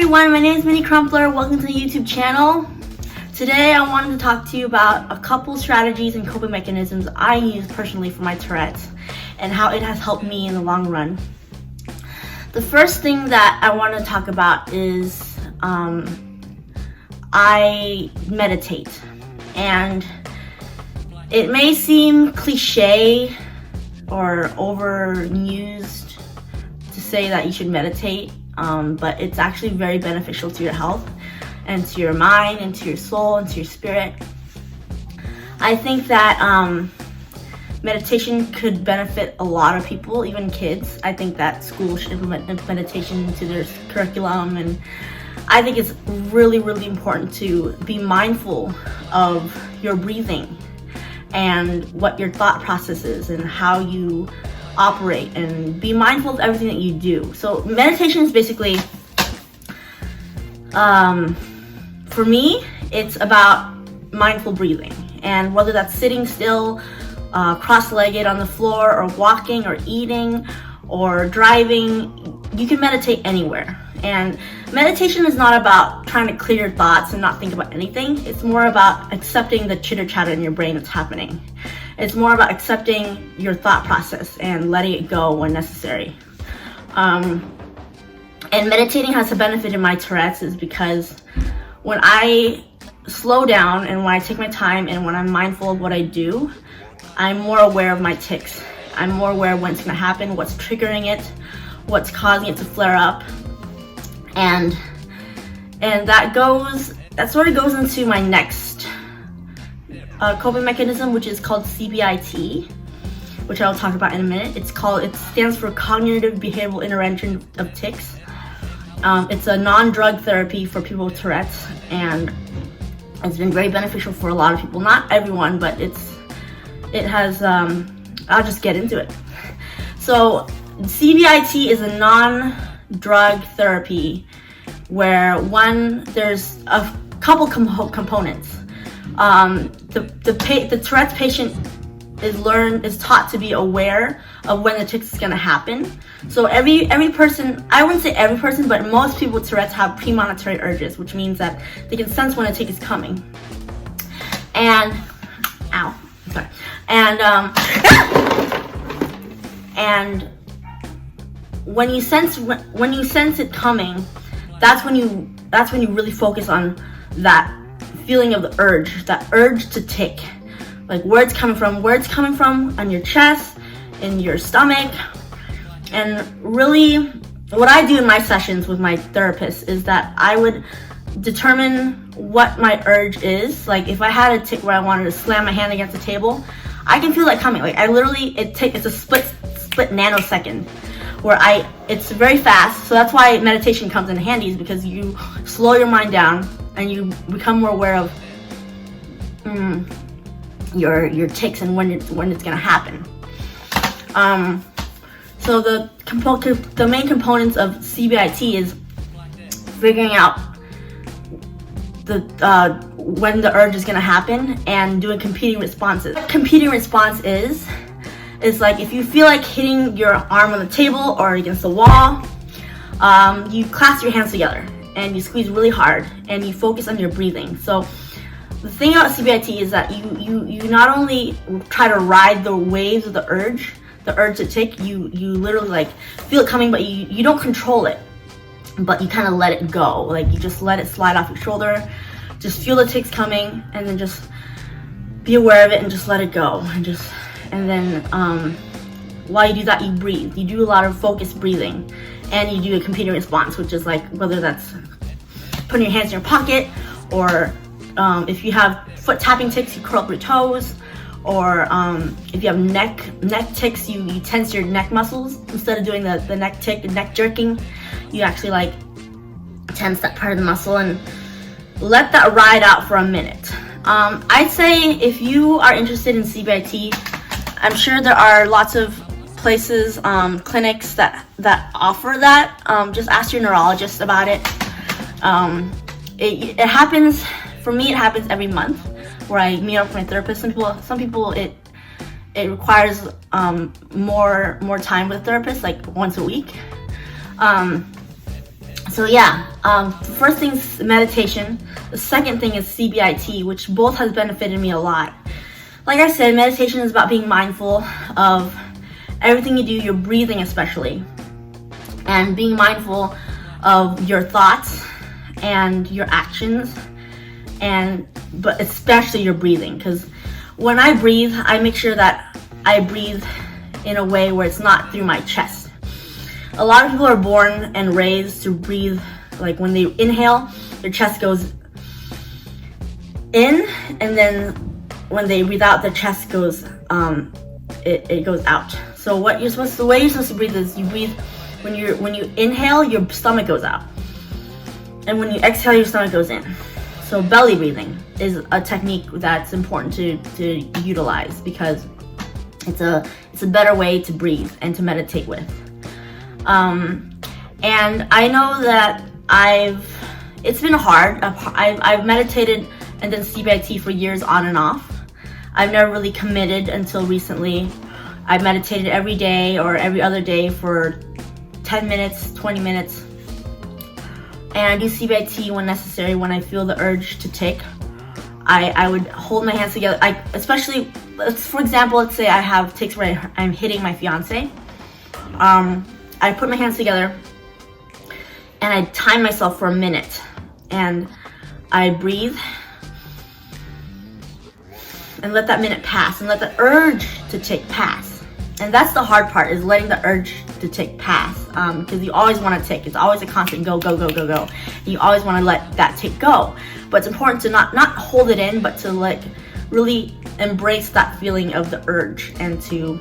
everyone, my name is Minnie Crumpler. Welcome to the YouTube channel. Today I wanted to talk to you about a couple strategies and coping mechanisms I use personally for my Tourette's and how it has helped me in the long run. The first thing that I want to talk about is I meditate, and it may seem cliche or overused to say that you should meditate, but it's actually very beneficial to your health and to your mind and to your soul and to your spirit. I think that meditation could benefit a lot of people, even kids. I think that schools should implement meditation into their curriculum, and I think it's really, really important to be mindful of your breathing and what your thought process is and how you operate, and be mindful of everything that you do. So meditation is basically, for me, it's about mindful breathing, and whether that's sitting still, cross-legged on the floor, or walking, or eating, or driving, you can meditate anywhere. And meditation is not about trying to clear your thoughts and not think about anything. It's more about accepting the chitter-chatter in your brain that's happening. It's more about accepting your thought process and letting it go when necessary. And meditating has a benefit in my Tourette's is because when I slow down and when I take my time and when I'm mindful of what I do, I'm more aware of my tics. I'm more aware of when it's gonna happen, what's triggering it, what's causing it to flare up. And that sort of goes into my next coping mechanism, which is called CBIT, which I'll talk about in a minute. It stands for Cognitive Behavioral Intervention of Tics. It's a non-drug therapy for people with Tourette's, and it's been very beneficial for a lot of people. Not everyone, but it has, I'll just get into it. So CBIT is a non-drug therapy where there's a couple components. The Tourette's patient is taught to be aware of when the tics is going to happen. So every person, I wouldn't say every person, but most people with Tourette's have premonitory urges, which means that they can sense when a tic is coming. And when you sense it coming, that's when you really focus on that feeling of the urge, that urge to tick, like where it's coming from on your chest, in your stomach. And really, what I do in my sessions with my therapist is that I would determine what my urge is. Like if I had a tic where I wanted to slam my hand against the table, I can feel that coming. Like it's a split nanosecond where it's very fast. So that's why meditation comes in handy, is because you slow your mind down and you become more aware of your tics and when it's gonna happen. So the main components of CBIT is figuring out when the urge is gonna happen and doing competing responses. What competing response is like if you feel like hitting your arm on the table or against the wall, you clasp your hands together and you squeeze really hard and you focus on your breathing. So the thing about CBIT is that you not only try to ride the waves of the urge to tic, you literally like feel it coming, but you don't control it, but you kind of let it go. Like you just let it slide off your shoulder, just feel the tics coming, and then just be aware of it and just let it go. And then while you do that, you breathe. You do a lot of focused breathing, and you do a competing response, which is like whether that's putting your hands in your pocket, or if you have foot tapping tics, you curl up your toes, or if you have neck tics, you tense your neck muscles. Instead of doing the neck jerking, you actually like tense that part of the muscle and let that ride out for a minute. I'd say if you are interested in CBIT, I'm sure there are lots of places, clinics that offer that. Just ask your neurologist about it. It happens, for me it happens every month where I meet up with my therapist. Some people it requires more time with a therapist, like once a week. So yeah, the first thing is meditation. The second thing is CBIT, which both has benefited me a lot. Like I said, meditation is about being mindful of everything you do, your breathing especially, and being mindful of your thoughts and your actions, but especially your breathing. Because when I breathe, I make sure that I breathe in a way where it's not through my chest. A lot of people are born and raised to breathe, like when they inhale, their chest goes in, and then when they breathe out, their chest goes, it goes out. So the way you're supposed to breathe is you breathe, when you inhale, your stomach goes out. And when you exhale, your stomach goes in. So belly breathing is a technique that's important to utilize, because it's a better way to breathe and to meditate with. And I know that it's been hard. I've meditated and done CBIT for years on and off. I've never really committed until recently. I meditated every day or every other day for 10 minutes, 20 minutes. And I do CBIT when necessary, when I feel the urge to tic. I would hold my hands together. Especially, for example, let's say I have tics where I'm hitting my fiance. I put my hands together and I time myself for a minute, and I breathe and let that minute pass and let the urge to tic pass. And that's the hard part, is letting the urge to tic pass, because you always want to tic. It's always a constant go, go, go, go, go. And you always want to let that tic go. But it's important to not hold it in, but to like really embrace that feeling of the urge and to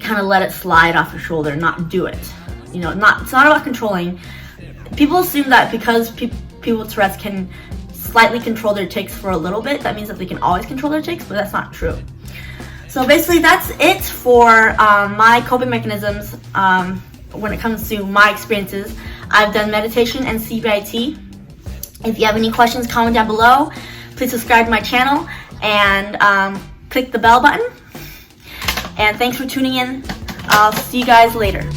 kind of let it slide off your shoulder, not do it. It's not about controlling. People assume that because people with Tourette's can slightly control their tics for a little bit, that means that they can always control their tics, but that's not true. So basically that's it for my coping mechanisms when it comes to my experiences. I've done meditation and CBIT. If you have any questions, comment down below. Please subscribe to my channel and click the bell button. And thanks for tuning in. I'll see you guys later.